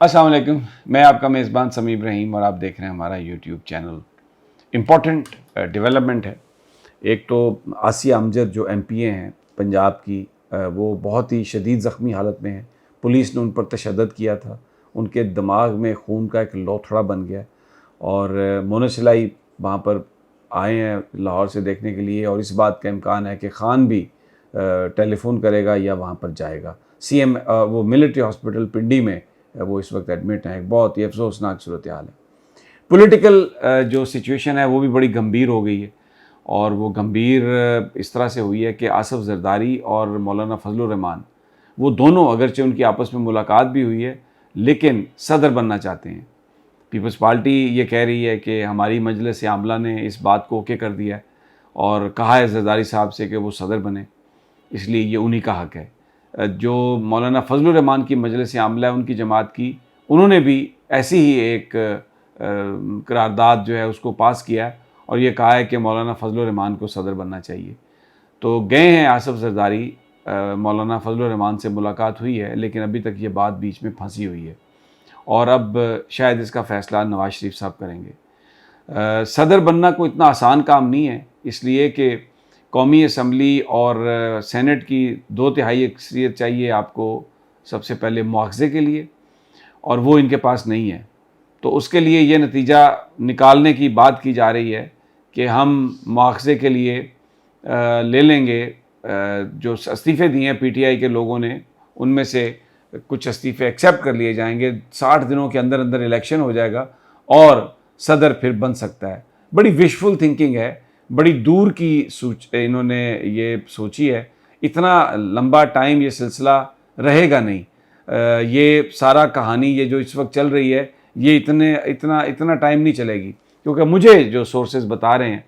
अस्सलाम वालेकुम, मैं आपका मेज़बान समी इब्राहिम और आप देख रहे हैं हमारा यूट्यूब चैनल। इम्पॉर्टेंट डेवलपमेंट है। एक तो आसिया अमजद जो एमपीए हैं पंजाब की, वो बहुत ही शदीद ज़ख्मी हालत में हैं। पुलिस ने उन पर तशद्दुद किया था, उनके दिमाग में खून का एक लोथड़ा बन गया और मोनसलाई वहाँ पर आए हैं लाहौर से देखने के लिए और इस बात का इम्कान है कि ख़ान भी टेलीफ़ोन करेगा या वहाँ पर जाएगा। सीएम वो मिलिट्री हॉस्पिटल पिंडी में वो इस वक्त एडमिट हैं। एक बहुत ही अफसोसनाक सूरत हाल है। पॉलिटिकल जो सिचुएशन है वो भी बड़ी गंभीर हो गई है और वो गंभीर इस तरह से हुई है कि आसिफ जरदारी और मौलाना फजलुर रहमान, वो दोनों अगरचे उनकी आपस में मुलाकात भी हुई है लेकिन सदर बनना चाहते हैं। पीपल्स पार्टी ये कह रही है कि हमारी मजलिस आमला ने इस बात को ओके कर दिया है और कहा है जरदारी साहब से कि वो सदर बने, इसलिए ये उन्हीं का हक़ है। जो मौलाना फजलुर रहमान की मजलिस आमला है उनकी जमात की, उन्होंने भी ऐसी ही एक करारदाद जो है उसको पास किया है और ये कहा है कि मौलाना फजलुर रहमान को सदर बनना चाहिए। तो गए हैं आसिफ जरदारी, मौलाना फजलुर रहमान से मुलाकात हुई है लेकिन अभी तक ये बात बीच में फंसी हुई है और अब शायद इसका फ़ैसला नवाज़ शरीफ साहब करेंगे। सदर बनना कोई इतना आसान काम नहीं है, इसलिए कि कौमी असम्बली और सेनेट की 2/3 अक्सरियत चाहिए आपको सबसे पहले मुआवजे के लिए और वो इनके पास नहीं है। तो उसके लिए ये नतीजा निकालने की बात की जा रही है कि हम मुआवजे के लिए ले लेंगे जो इस्तीफ़े दिए हैं पीटीआई के लोगों ने, उनमें से कुछ इस्तीफ़े एक्सेप्ट कर लिए जाएंगे। 60 दिनों के अंदर अंदर इलेक्शन हो जाएगा और सदर फिर बन सकता है। बड़ी विशफुल थिंकिंग है, बड़ी दूर की इन्होंने ये सोची है। इतना लंबा टाइम ये सिलसिला रहेगा नहीं। ये सारा कहानी ये जो इस वक्त चल रही है ये इतना टाइम नहीं चलेगी, क्योंकि मुझे जो सोर्सेज बता रहे हैं,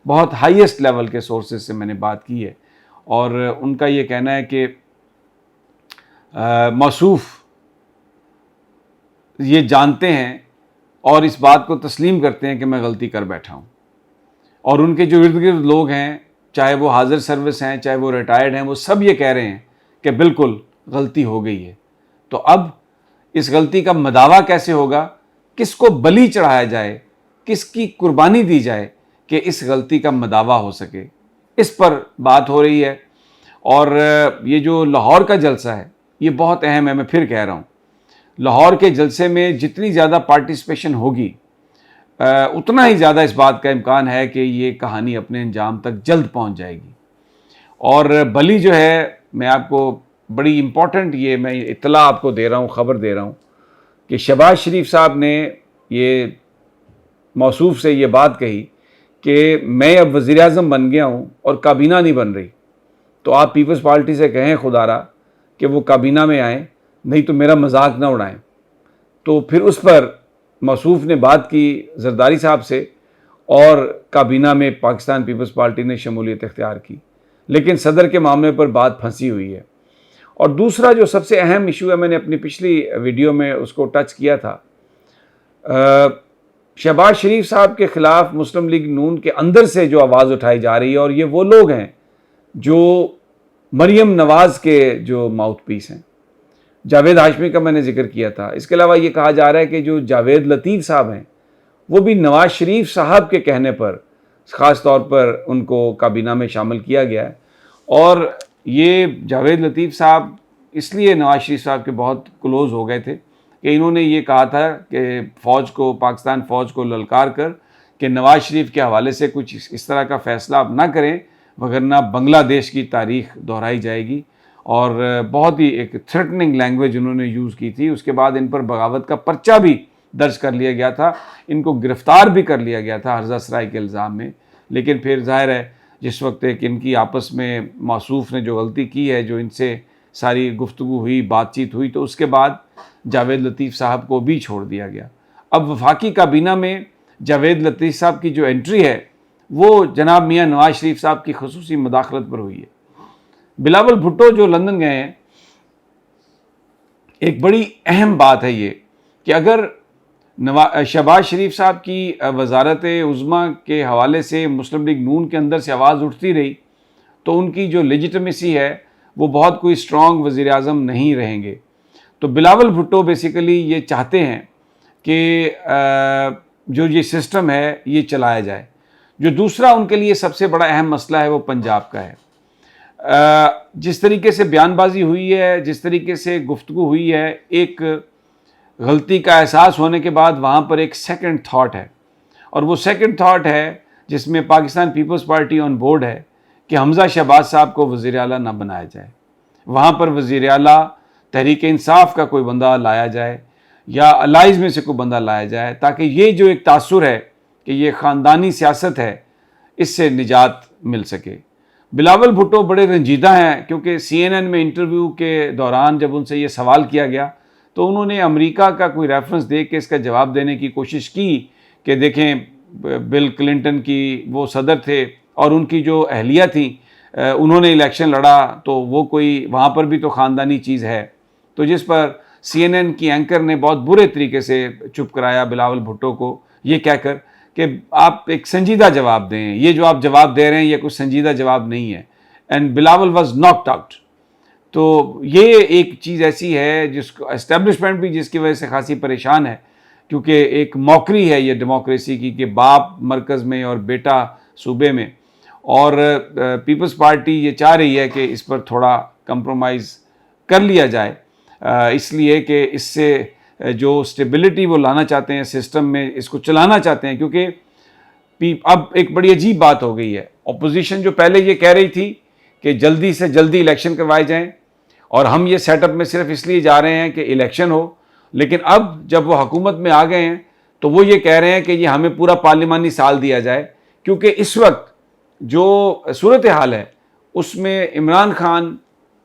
बहुत हाईएस्ट लेवल के सोर्सेज से मैंने बात की है और उनका ये कहना है कि मौसूफ ये जानते हैं और इस बात को तस्लीम करते हैं कि मैं गलती कर बैठा हूँ और उनके जो इर्द गिर्द लोग हैं, चाहे वो हाजिर सर्विस हैं चाहे वो रिटायर्ड हैं, वो सब ये कह रहे हैं कि बिल्कुल गलती हो गई है। तो अब इस गलती का मदावा कैसे होगा, किसको बलि चढ़ाया जाए, किसकी कुर्बानी दी जाए कि इस गलती का मदावा हो सके, इस पर बात हो रही है। और ये जो लाहौर का जलसा है ये बहुत अहम है। मैं फिर कह रहा हूँ, लाहौर के जलसे में जितनी ज़्यादा पार्टिसिपेशन होगी उतना ही ज़्यादा इस बात का इम्कान है कि ये कहानी अपने अंजाम तक जल्द पहुँच जाएगी। और बलि जो है, मैं आपको बड़ी इम्पॉर्टेंट ये मैं इत्तला आपको दे रहा हूँ, ख़बर दे रहा हूँ कि शहबाज शरीफ साहब ने ये मौसूफ से ये बात कही कि मैं अब वज़ीर आज़म बन गया हूँ और काबीना नहीं बन रही, तो आप पीपल्स पार्टी से कहें खुदारा कि वो काबीना में आएँ, नहीं तो मेरा मजाक ना उड़ाएं। तो फिर उस पर मौसूफ ने बात की जरदारी साहब से और काबीना में पाकिस्तान पीपल्स पार्टी ने शमूलियत इख्तियार की, लेकिन सदर के मामले पर बात फंसी हुई है। और दूसरा जो सबसे अहम इशू है, मैंने अपनी पिछली वीडियो में उसको टच किया था, शहबाज शरीफ साहब के ख़िलाफ़ मुस्लिम लीग नून के अंदर से जो आवाज़ उठाई जा रही है और ये वो लोग हैं जो मरियम नवाज़ के जो माउथ पीस हैं। जावेद हाशमी का मैंने जिक्र किया था। इसके अलावा ये कहा जा रहा है कि जो जावेद लतीफ़ साहब हैं वो भी नवाज़ शरीफ साहब के कहने पर ख़ास तौर पर उनको काबीना में शामिल किया गया है। और ये जावेद लतीफ़ साहब इसलिए नवाज़ शरीफ साहब के बहुत क्लोज़ हो गए थे कि इन्होंने ये कहा था कि फ़ौज को, पाकिस्तान फ़ौज को ललकार कर कि नवाज़ शरीफ के हवाले से कुछ इस तरह का फ़ैसला आप ना करें, वगरना बांग्लादेश की तारीख़ दोहराई जाएगी। और बहुत ही एक थ्रेटनिंग लैंग्वेज उन्होंने यूज़ की थी। उसके बाद इन पर बगावत का पर्चा भी दर्ज कर लिया गया था, इनको गिरफ़्तार भी कर लिया गया था हर्जा सराय के इल्ज़ाम में। लेकिन फिर ज़ाहिर है जिस वक्त एक इनकी आपस में मौसूफ ने जो गलती की है, जो इनसे सारी गुफ्तगू हुई, बातचीत हुई, तो उसके बाद जावेद लतीफ़ साहब को भी छोड़ दिया गया। अब वफाकी काबीना में जावेद लतीफ़ साहब की जो एंट्री है वो जनाब मियाँ नवाज़ शरीफ साहब की खुसूसी मदाखलत पर हुई है। बिलावल भुट्टो जो लंदन गए हैं, एक बड़ी अहम बात है ये कि अगर शहबाज शरीफ साहब की वजारत उज़्मा के हवाले से मुस्लिम लीग नून के अंदर से आवाज़ उठती रही तो उनकी जो लेजिटिमेसी है वो बहुत कोई स्ट्रॉन्ग वज़ीर आज़म नहीं रहेंगे। तो बिलावल भुट्टो बेसिकली ये चाहते हैं कि जो ये सिस्टम है ये चलाया जाए। जो दूसरा उनके लिए सबसे बड़ा अहम मसला है वो पंजाब का है। जिस तरीके से बयानबाजी हुई है, जिस तरीके से गुफ्तगू हुई है, एक गलती का एहसास होने के बाद वहाँ पर एक सेकंड थॉट है, और वो सेकंड थॉट है जिसमें पाकिस्तान पीपल्स पार्टी ऑन बोर्ड है कि हमज़ा शहबाज साहब को वज़ीर आला ना बनाया जाए। वहाँ पर वज़ीर आला तहरीक इंसाफ का कोई बंदा लाया जाए या अलाइज़ में से कोई बंदा लाया जाए, ताकि ये जो एक तासुर है कि ये ख़ानदानी सियासत है, इससे निजात मिल सके। बिलावल भुट्टो बड़े रंजीदा हैं, क्योंकि CNN में इंटरव्यू के दौरान जब उनसे ये सवाल किया गया तो उन्होंने अमेरिका का कोई रेफरेंस दे के इसका जवाब देने की कोशिश की कि देखें बिल क्लिंटन की वो सदर थे और उनकी जो अहलिया थी, उन्होंने इलेक्शन लड़ा, तो वो कोई वहाँ पर भी तो ख़ानदानी चीज़ है। तो जिस पर CNN की एंकर ने बहुत बुरे तरीके से चुप कराया बिलावल भुट्टो को, ये कहकर कि आप एक संजीदा जवाब दें, ये जो आप जवाब दे रहे हैं ये कुछ संजीदा जवाब नहीं है। And Bilawal was knocked out. तो ये एक चीज़ ऐसी है जिसको एस्टेब्लिशमेंट भी जिसकी वजह से खासी परेशान है, क्योंकि एक मौकरी है ये डेमोक्रेसी की कि बाप मरकज़ में और बेटा सूबे में, और पीपल्स पार्टी ये चाह रही है कि इस पर थोड़ा कंप्रोमाइज़ कर लिया जाए, इसलिए कि इससे जो स्टेबिलिटी वो लाना चाहते हैं सिस्टम में, इसको चलाना चाहते हैं। क्योंकि अब एक बड़ी अजीब बात हो गई है, अपोजिशन जो पहले ये कह रही थी कि जल्दी से जल्दी इलेक्शन करवाए जाएं और हम ये सेटअप में सिर्फ इसलिए जा रहे हैं कि इलेक्शन हो, लेकिन अब जब वो हुकूमत में आ गए हैं तो वो ये कह रहे हैं कि ये हमें पूरा पार्लिमानी साल दिया जाए, क्योंकि इस वक्त जो सूरत हाल है उसमें इमरान खान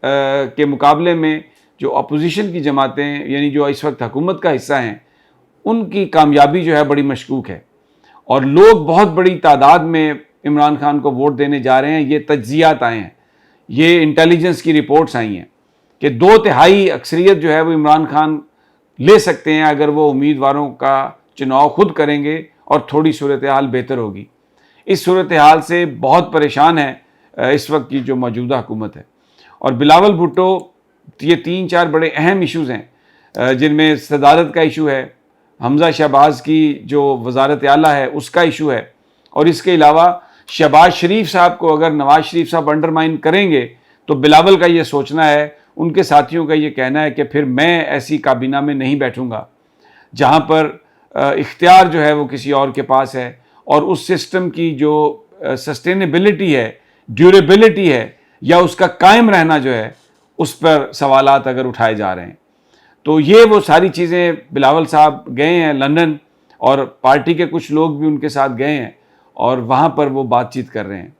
के मुकाबले में जो अपोजिशन की जमातें, यानी जो इस वक्त हुकूमत का हिस्सा हैं, उनकी कामयाबी जो है बड़ी मशकूक है और लोग बहुत बड़ी तादाद में इमरान खान को वोट देने जा रहे हैं। ये तज्जियात आए हैं, ये इंटेलिजेंस की रिपोर्ट्स आई हैं कि 2/3 अक्सरियत जो है वो इमरान खान ले सकते हैं अगर वो उम्मीदवारों का चुनाव खुद करेंगे और थोड़ी सूरत हाल बेहतर होगी। इस सूरत हाल से बहुत परेशान है इस वक्त की जो मौजूदा हुकूमत है। और बिलावल भुट्टो, ये 3-4 बड़े अहम इशूज़ हैं जिनमें सदारत का इशू है, हमज़ा शहबाज की जो वज़ारत आला है उसका इशू है, और इसके अलावा शहबाज शरीफ साहब को अगर नवाज़ शरीफ साहब अंडरमाइन करेंगे तो बिलावल का ये सोचना है, उनके साथियों का ये कहना है कि फिर मैं ऐसी काबीना में नहीं बैठूंगा जहां पर इख्तियार जो है वो किसी और के पास है, और उस सिस्टम की जो सस्टेनेबिलिटी है, ड्यूरेबिलिटी है, या उसका कायम रहना जो है उस पर सवालात अगर उठाए जा रहे हैं। तो ये वो सारी चीज़ें, बिलावल साहब गए हैं लंदन और पार्टी के कुछ लोग भी उनके साथ गए हैं और वहाँ पर वो बातचीत कर रहे हैं।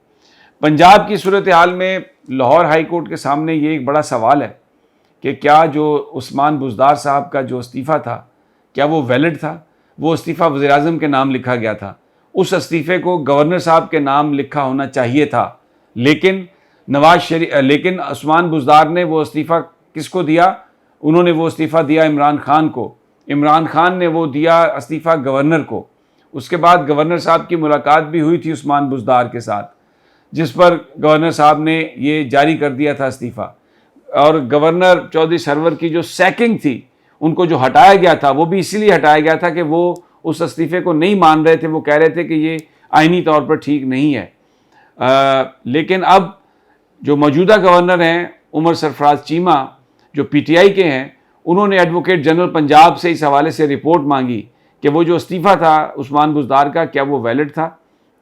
पंजाब की सूरत हाल में लाहौर हाई कोर्ट के सामने ये एक बड़ा सवाल है कि क्या जो उस्मान बुज़दार साहब का जो इस्तीफ़ा था, क्या वो वैलिड था? वो इस्तीफ़ा वज़ीर-ए-आज़म के नाम लिखा गया था, उस इस्तीफ़े को गवर्नर साहब के नाम लिखा होना चाहिए था, लेकिन लेकिन उस्मान बुज़दार ने वो इस्तीफ़ा किसको दिया? उन्होंने वो इस्तीफ़ा दिया इमरान खान को। इमरान खान ने वो दिया इस्तीफ़ा गवर्नर को। उसके बाद गवर्नर साहब की मुलाकात भी हुई थी उस्मान बुज़दार के साथ, जिस पर गवर्नर साहब ने ये जारी कर दिया था इस्तीफ़ा। और गवर्नर चौधरी सरवर की जो सैकिंग थी, उनको जो हटाया गया था, वो भी इसीलिए हटाया गया था कि वो उस इस्तीफ़े को नहीं मान रहे थे। वो कह रहे थे कि ये आइनी तौर पर ठीक नहीं है। लेकिन अब जो मौजूदा गवर्नर हैं उमर सरफराज चीमा, जो PTI के हैं, उन्होंने एडवोकेट जनरल पंजाब से इस हवाले से रिपोर्ट मांगी कि वो जो इस्तीफ़ा था उस्मान बुज़दार का, क्या वो वैलिड था?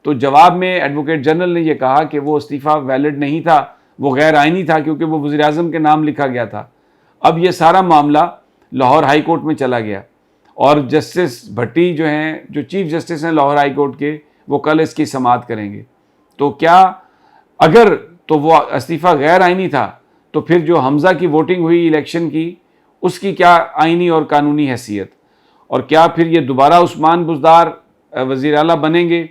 तो जवाब में एडवोकेट जनरल ने यह कहा कि वो इस्तीफ़ा वैलिड नहीं था, वो गैर आइनी था, क्योंकि वो वज़ीर-ए-आज़म के नाम लिखा गया था। अब ये सारा मामला लाहौर हाई कोर्ट में चला गया और जस्टिस भट्टी जो हैं, जो चीफ जस्टिस हैं लाहौर हाई कोर्ट के, वो कल इसकी समाअत करेंगे। तो क्या अगर तो वो इस्तीफ़ा गैर आइनी था, तो फिर जो हमज़ा की वोटिंग हुई इलेक्शन की, उसकी क्या आइनी और कानूनी हैसियत? और क्या फिर ये दोबारा उस्मान बुज़दार वज़ीर आला बनेंगे?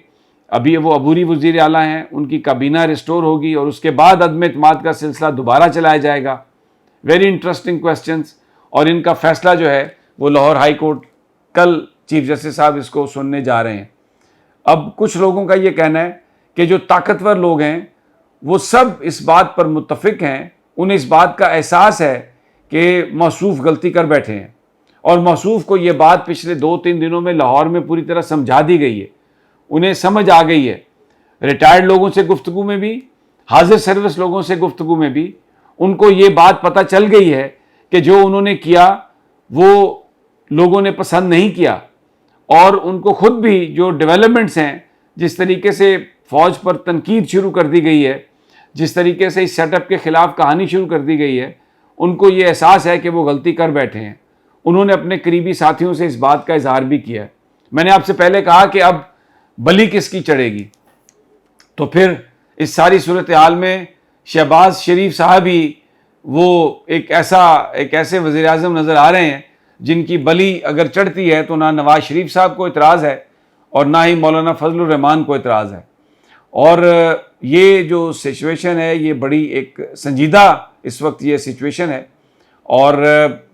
अभी वो अबूरी वज़ीर आला हैं, उनकी काबीना रिस्टोर होगी और उसके बाद अदम एतमाद का सिलसिला दोबारा चलाया जाएगा। वेरी इंटरेस्टिंग क्वेश्चंस, और इनका फैसला जो है वो लाहौर हाई कोर्ट कल चीफ जस्टिस साहब इसको सुनने जा रहे हैं। अब कुछ लोगों का ये कहना है कि जो ताकतवर लोग हैं वो सब इस बात पर मुत्तफिक हैं, उन्हें इस बात का एहसास है कि मौसूफ गलती कर बैठे हैं, और मौसूफ को ये बात पिछले 2-3 दिनों में लाहौर में पूरी तरह समझा दी गई है, उन्हें समझ आ गई है। रिटायर्ड लोगों से गुफ्तगू में भी, हाजिर सर्विस लोगों से गुफ्तगू में भी उनको ये बात पता चल गई है कि जो उन्होंने किया वो लोगों ने पसंद नहीं किया, और उनको खुद भी जो डेवलपमेंट्स हैं, जिस तरीके से फ़ौज पर तनकीद शुरू कर दी गई है, जिस तरीके से इस सेटअप के ख़िलाफ़ कहानी शुरू कर दी गई है, उनको ये एहसास है कि वो गलती कर बैठे हैं। उन्होंने अपने करीबी साथियों से इस बात का इजहार भी किया है। मैंने आपसे पहले कहा कि अब बली किसकी चढ़ेगी, तो फिर इस सारी सूरत हाल में शहबाज शरीफ साहब ही वो एक ऐसे वज़ीर आज़म नज़र आ रहे हैं जिनकी बली अगर चढ़ती है तो ना नवाज शरीफ साहब को इतराज़ है और ना ही मौलाना फजलुर रहमान को इतराज़ है। और ये जो सिचुएशन है ये बड़ी एक संजीदा इस वक्त ये सिचुएशन है, और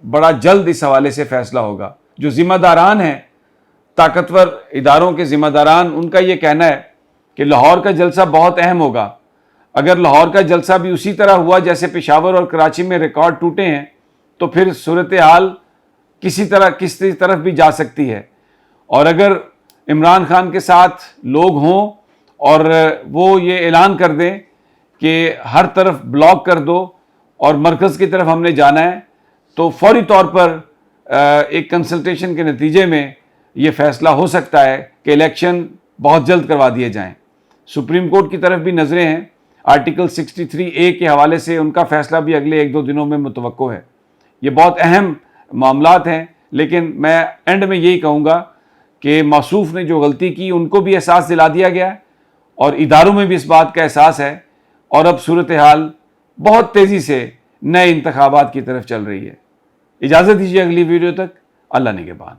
बड़ा जल्द इस हवाले से फ़ैसला होगा। जो ज़िम्मेदारान हैं, ताकतवर इदारों के ज़िम्मेदारान, उनका ये कहना है कि लाहौर का जलसा बहुत अहम होगा। अगर लाहौर का जलसा भी उसी तरह हुआ जैसे पेशावर और कराची में रिकॉर्ड टूटे हैं, तो फिर सूरत हाल किसी तरफ भी जा सकती है। और अगर इमरान खान के साथ लोग हों और वो ये ऐलान कर दें कि हर तरफ ब्लॉक कर दो और मरकज़ की तरफ हमने जाना है, तो फौरी तौर पर एक कंसल्टेशन के नतीजे में ये फ़ैसला हो सकता है कि इलेक्शन बहुत जल्द करवा दिए जाएं। सुप्रीम कोर्ट की तरफ भी नज़रें हैं। आर्टिकल 63A के हवाले से उनका फ़ैसला भी अगले 1-2 दिनों में मुतवक्को है। ये बहुत अहम मामलात हैं, लेकिन मैं एंड में यही कहूँगा कि मौसूफ ने जो गलती की उनको भी एहसास दिला दिया गया है, और इदारों में भी इस बात का एहसास है, और अब सूरत हाल बहुत तेज़ी से नए इंतखाबात की तरफ चल रही है। इजाज़त दीजिए अगली वीडियो तक। अल्लाह निगहबान।